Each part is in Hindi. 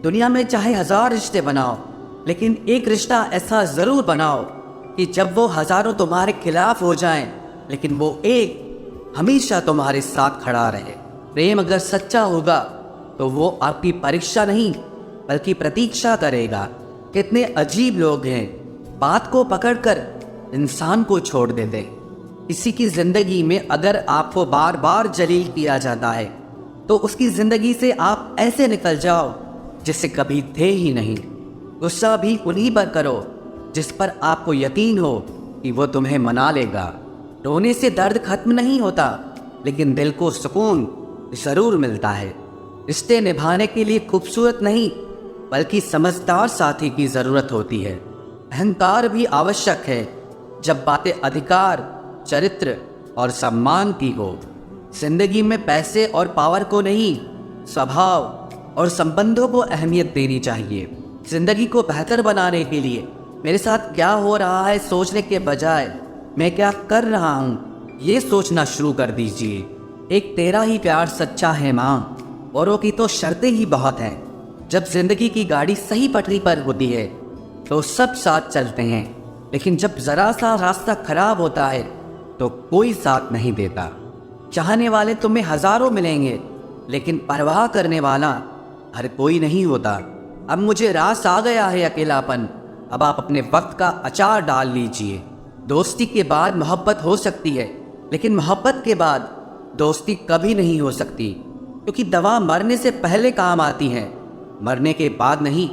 दुनिया में चाहे 1000 रिश्ते बनाओ, लेकिन एक रिश्ता ऐसा ज़रूर बनाओ कि जब वो हज़ारों तुम्हारे खिलाफ हो जाएं, लेकिन वो एक हमेशा तुम्हारे साथ खड़ा रहे। प्रेम अगर सच्चा होगा तो वो आपकी परीक्षा नहीं बल्कि प्रतीक्षा करेगा। कितने अजीब लोग हैं, बात को पकड़कर इंसान को छोड़ देते। किसी की ज़िंदगी में अगर आपको बार बार जलील किया जाता है तो उसकी ज़िंदगी से आप ऐसे निकल जाओ जिससे कभी थे ही नहीं। गुस्सा भी उन्हीं पर करो जिस पर आपको यकीन हो कि वो तुम्हें मना लेगा। रोने से दर्द खत्म नहीं होता, लेकिन दिल को सुकून ज़रूर मिलता है। रिश्ते निभाने के लिए खूबसूरत नहीं बल्कि समझदार साथी की ज़रूरत होती है। अहंकार भी आवश्यक है जब बातें अधिकार, चरित्र और सम्मान की हो। जिंदगी में पैसे और पावर को नहीं, स्वभाव और संबंधों को अहमियत देनी चाहिए। जिंदगी को बेहतर बनाने के लिए मेरे साथ क्या हो रहा है सोचने के बजाय मैं क्या कर रहा हूँ ये सोचना शुरू कर दीजिए। एक तेरा ही प्यार सच्चा है माँ, औरों की तो शर्तें ही बहुत हैं। जब जिंदगी की गाड़ी सही पटरी पर होती है तो सब साथ चलते हैं, लेकिन जब जरा सा रास्ता खराब होता है तो कोई साथ नहीं देता। चाहने वाले तुम्हें हजारों मिलेंगे, लेकिन परवाह करने वाला हर कोई नहीं होता। अब मुझे रास आ गया है अकेलापन, अब आप अपने वक्त का अचार डाल लीजिए। दोस्ती के बाद मोहब्बत हो सकती है, लेकिन मोहब्बत के बाद दोस्ती कभी नहीं हो सकती, क्योंकि दवा मरने से पहले काम आती है, मरने के बाद नहीं।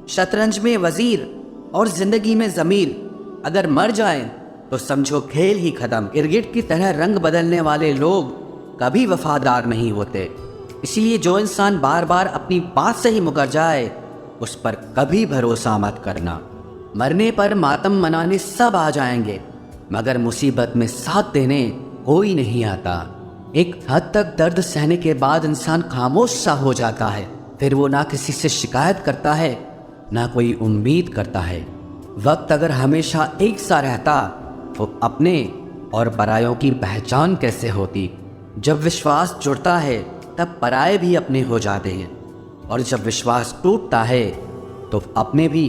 शतरंज में वजीर और जिंदगी में ज़मीर अगर मर जाएं तो समझो खेल ही खत्म। गिरगिट की तरह रंग बदलने वाले लोग कभी वफादार नहीं होते। इसीलिए जो इंसान बार बार अपनी बात से ही मुकर जाए उस पर कभी भरोसा मत करना। मरने पर मातम मनाने सब आ जाएंगे, मगर मुसीबत में साथ देने कोई नहीं आता। एक हद तक दर्द सहने के बाद इंसान खामोश सा हो जाता है। फिर वो ना किसी से शिकायत करता है, ना कोई उम्मीद करता है। वक्त अगर हमेशा एक सा रहता तो अपने और परायों की पहचान कैसे होती। जब विश्वास जुड़ता है तब पराये भी अपने हो जाते हैं, और जब विश्वास टूटता है तो अपने भी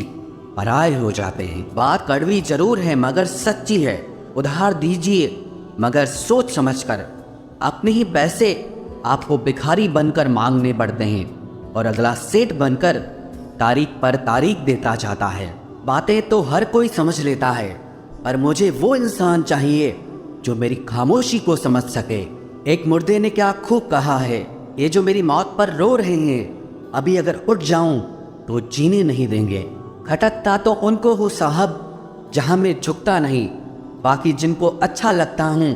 पराये हो जाते हैं। बात कड़वी जरूर है मगर सच्ची है। उधार दीजिए मगर सोच समझकर। अपने ही पैसे आपको भिखारी बनकर मांगने पड़ते हैं, और अगला सेठ बनकर तारीख पर तारीख देता जाता है। बातें तो हर कोई समझ लेता है, पर मुझे वो इंसान चाहिए जो मेरी खामोशी को समझ सके। एक मुर्दे ने क्या खूब कहा है, ये जो मेरी मौत पर रो रहे हैं, अभी अगर उठ जाऊं तो जीने नहीं देंगे। खटकता तो उनको हूँ साहब जहां मैं झुकता नहीं, बाकी जिनको अच्छा लगता हूँ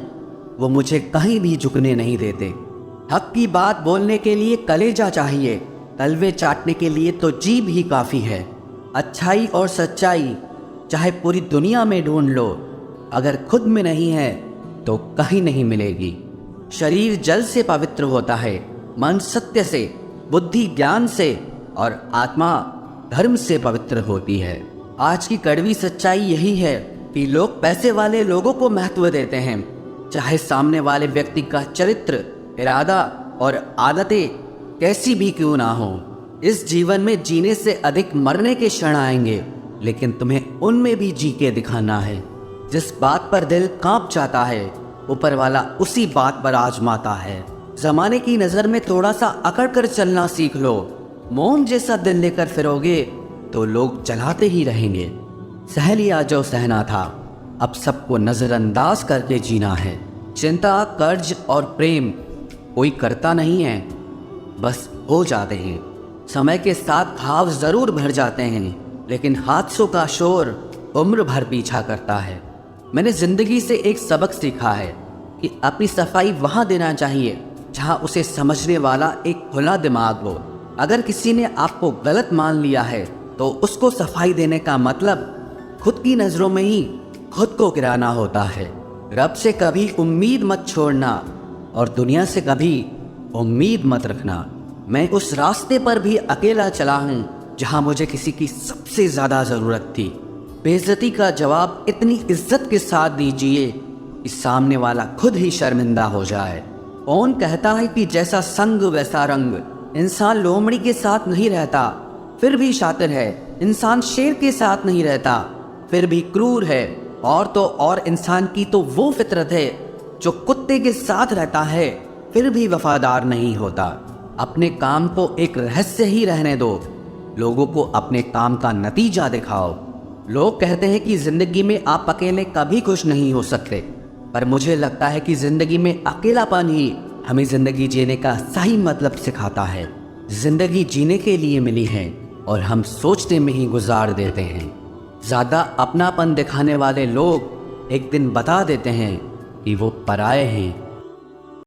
वो मुझे कहीं भी झुकने नहीं देते। हक की बात बोलने के लिए कलेजा चाहिए, तलवे चाटने के लिए तो जीभ ही काफ़ी है। अच्छाई और सच्चाई चाहे पूरी दुनिया में ढूंढ लो, अगर खुद में नहीं है तो कहीं नहीं मिलेगी। शरीर जल से पवित्र होता है, मन सत्य से, बुद्धि ज्ञान से और आत्मा धर्म से पवित्र होती है। आज की कड़वी सच्चाई यही है कि लोग पैसे वाले लोगों को महत्व देते हैं, चाहे सामने वाले व्यक्ति का चरित्र, इरादा और आदतें कैसी भी क्यों ना हो। इस जीवन में जीने से अधिक मरने के क्षण आएंगे, लेकिन तुम्हें उनमें भी जी के दिखाना है। जिस बात पर दिल कांप जाता है ऊपर वाला उसी बात पर आजमाता है। जमाने की नज़र में थोड़ा सा अकड़ कर चलना सीख लो। मोम जैसा दिल लेकर फिरोगे तो लोग जलाते ही रहेंगे। सह लिया जो सहना था, अब सबको नज़रअंदाज करके जीना है। चिंता, कर्ज और प्रेम कोई करता नहीं है, बस हो जाते हैं। समय के साथ घाव ज़रूर भर जाते हैं, लेकिन हादसों का शोर उम्र भर पीछा करता है। मैंने ज़िंदगी से एक सबक सीखा है कि अपनी सफाई वहाँ देना चाहिए जहाँ उसे समझने वाला एक खुला दिमाग हो। अगर किसी ने आपको गलत मान लिया है तो उसको सफाई देने का मतलब खुद की नज़रों में ही खुद को गिराना होता है। रब से कभी उम्मीद मत छोड़ना और दुनिया से कभी उम्मीद मत रखना। मैं उस रास्ते पर भी अकेला चला हूँ जहाँ मुझे किसी की सबसे ज़्यादा ज़रूरत थी। बेइज्जती का जवाब इतनी इज्जत के साथ दीजिए कि सामने वाला खुद ही शर्मिंदा हो जाए। कौन कहता है कि जैसा संग वैसा रंग। इंसान लोमड़ी के साथ नहीं रहता, फिर भी शातिर है। इंसान शेर के साथ नहीं रहता, फिर भी क्रूर है। और तो और इंसान की तो वो फितरत है जो कुत्ते के साथ रहता है फिर भी वफादार नहीं होता। अपने काम को एक रहस्य ही रहने दो, लोगों को अपने काम का नतीजा दिखाओ। लोग कहते हैं कि जिंदगी में आप अकेले कभी खुश नहीं हो सकते, पर मुझे लगता है कि जिंदगी में अकेलापन ही हमें जिंदगी जीने का सही मतलब सिखाता है। जिंदगी जीने के लिए मिली है और हम सोचने में ही गुजार देते हैं। ज़्यादा अपनापन दिखाने वाले लोग एक दिन बता देते हैं कि वो पराये हैं।